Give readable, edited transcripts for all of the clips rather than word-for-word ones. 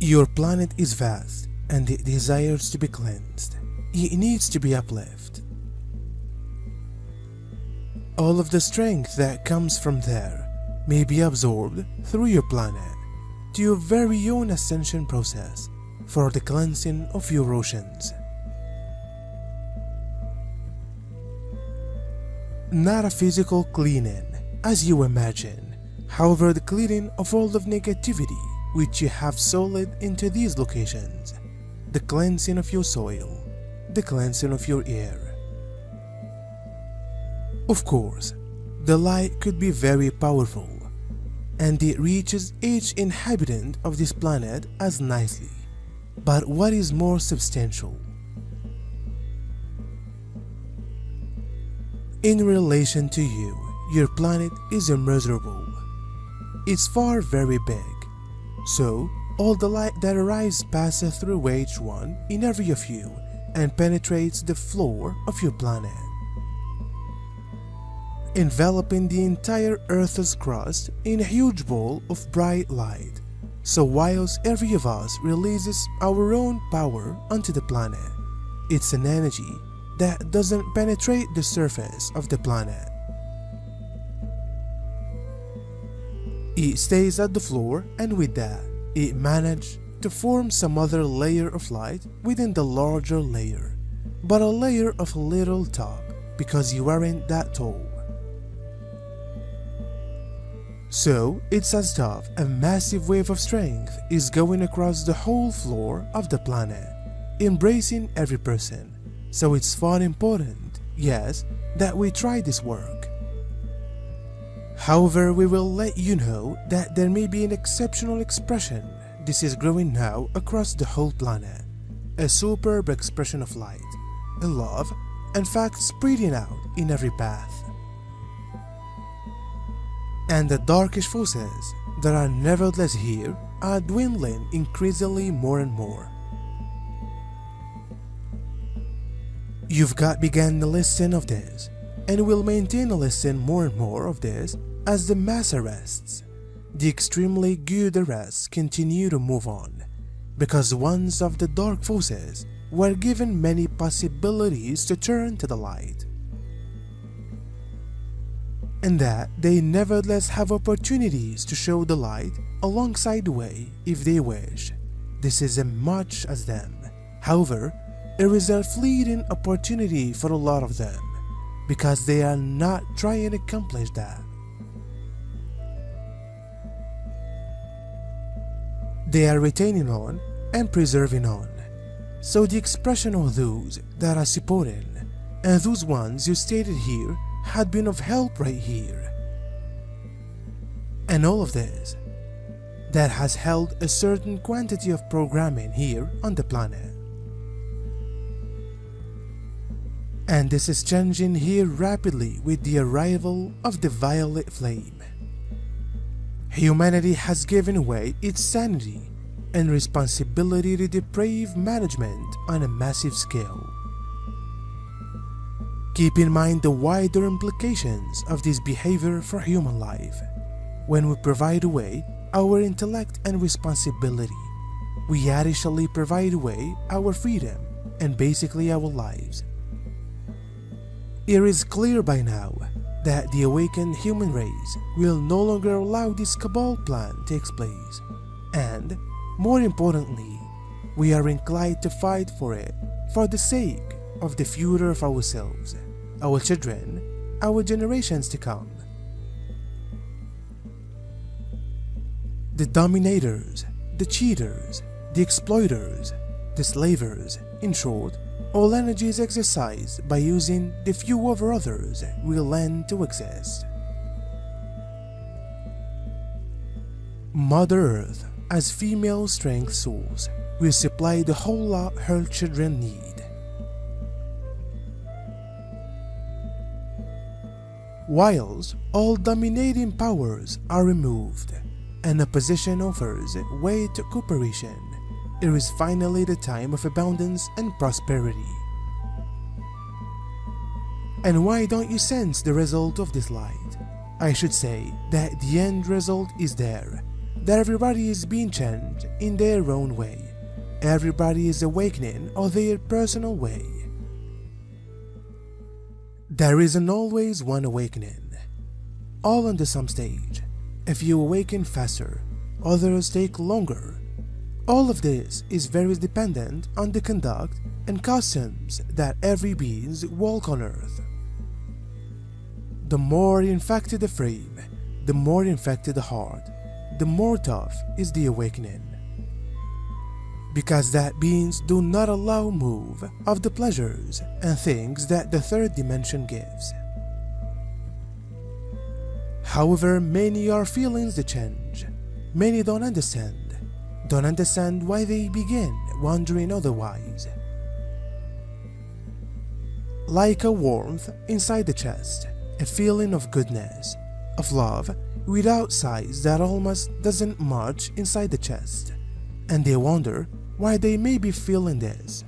Your planet is vast and it desires to be cleansed. It needs to be uplifted. All of the strength that comes from there may be absorbed through your planet to your very own ascension process for the cleansing of your oceans. Not a physical cleaning as you imagine, however the cleaning of all of negativity which you have sold into these locations, the cleansing of your soil, the cleansing of your air. Of course, the light could be very powerful, and it reaches each inhabitant of this planet as nicely. But what is more substantial? In relation to you, your planet is immeasurable. It's far very big, so all the light that arrives passes through each one in every of you and penetrates the floor of your planet, enveloping the entire Earth's crust in a huge ball of bright light. So whilst every of us releases our own power onto the planet, it's an energy that doesn't penetrate the surface of the planet. It stays at the floor, and with that, it managed to form some other layer of light within the larger layer, but a layer of a little top because you aren't that tall. So it's as though a massive wave of strength is going across the whole floor of the planet, embracing every person. So it's far important, yes, that we try this work. However, we will let you know that there may be an exceptional expression. This is growing now across the whole planet, a superb expression of light, and love, and fact spreading out in every path. And the darkish forces that are nevertheless here are dwindling increasingly more and more. You've begun to listen of this, and will maintain to listen more and more of this as the mass arrests, the extremely good arrests continue to move on, because ones of the dark forces were given many possibilities to turn to the light, and that they nevertheless have opportunities to show the light alongside the way if they wish. This is as much as them. However, there is a fleeting opportunity for a lot of them, because they are not trying to accomplish that. They are retaining on and preserving on. So the expression of those that are supporting, and those ones you stated here, had been of help right here. And all of this, that has held a certain quantity of programming here on the planet. And this is changing here rapidly with the arrival of the violet flame. Humanity has given away its sanity and responsibility to deprave management on a massive scale. Keep in mind the wider implications of this behavior for human life. When we provide away our intellect and responsibility, we additionally provide away our freedom and basically our lives. It is clear by now that the awakened human race will no longer allow this cabal plan to take place, and, more importantly, we are inclined to fight for it for the sake of the future of ourselves, our children, our generations to come. The dominators, the cheaters, the exploiters, the slavers, in short, all energies exercised by using the few over others will lend to exist. Mother Earth, as female strength source, will supply the whole lot her children need. Whilst all dominating powers are removed and opposition offers way to cooperation, it is finally the time of abundance and prosperity. And why don't you sense the result of this light? I should say that the end result is there. that everybody is being changed in their own way. Everybody is awakening on their personal way. There isn't always one awakening, all on the some stage. If you awaken faster, others take longer. All of this is very dependent on the conduct and customs that every being walk on earth. The more infected the frame, the more infected the heart, the more tough is the awakening. Because that beings do not allow move of the pleasures and things that the third dimension gives. However, many are feeling the change. Many don't understand why they begin wondering otherwise. Like a warmth inside the chest, a feeling of goodness, of love without size that almost doesn't much inside the chest, and they wonder why they may be feeling this.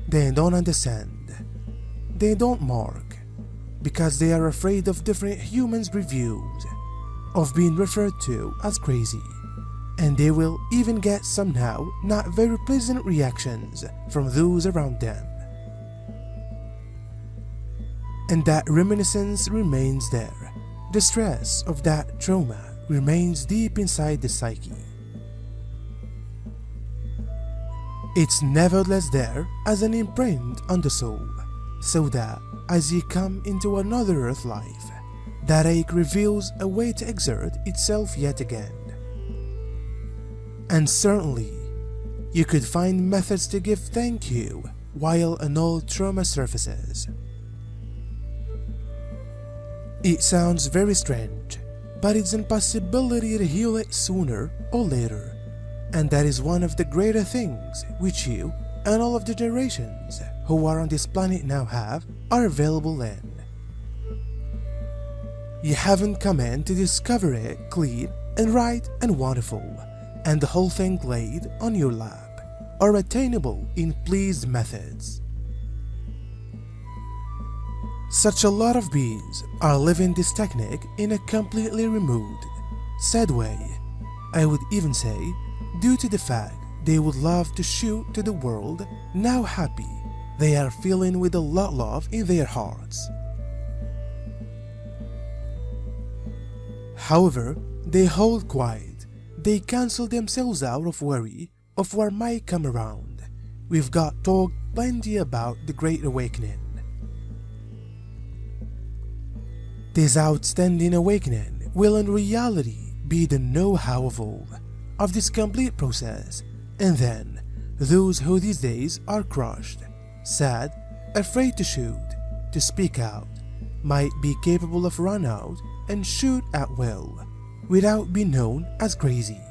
They don't understand. They don't mark, because they are afraid of different humans' reviews, of being referred to as crazy, and they will even get somehow not very pleasant reactions from those around them. And that reminiscence remains there. The stress of that trauma remains deep inside the psyche. It's nevertheless there as an imprint on the soul, so that as you come into another earth life, that ache reveals a way to exert itself yet again. And certainly, you could find methods to give thank you while an old trauma surfaces. It sounds very strange, but it's an impossibility to heal it sooner or later, and that is one of the greater things which you and all of the generations who are on this planet now are available in. You haven't come in to discover it clean and right and wonderful, and the whole thing laid on your lap, or attainable in pleased methods. Such a lot of beings are living this technique in a completely removed, sad way, I would even say, due to the fact they would love to show to the world how happy they are feeling with a lot of love in their hearts. However, they hold quiet. They cancel themselves out of worry of what might come around. We've got talked plenty about the Great Awakening. This outstanding awakening will in reality be the know-how of all of this complete process, and then those who these days are crushed, sad, afraid to shoot, to speak out, might be capable of run out and shoot at will, without being known as crazy.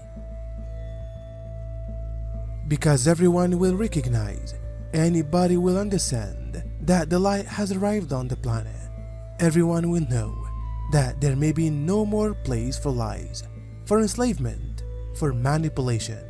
Because everyone will recognize, anybody will understand that the light has arrived on the planet. Everyone will know that there may be no more place for lies, for enslavement, for manipulation.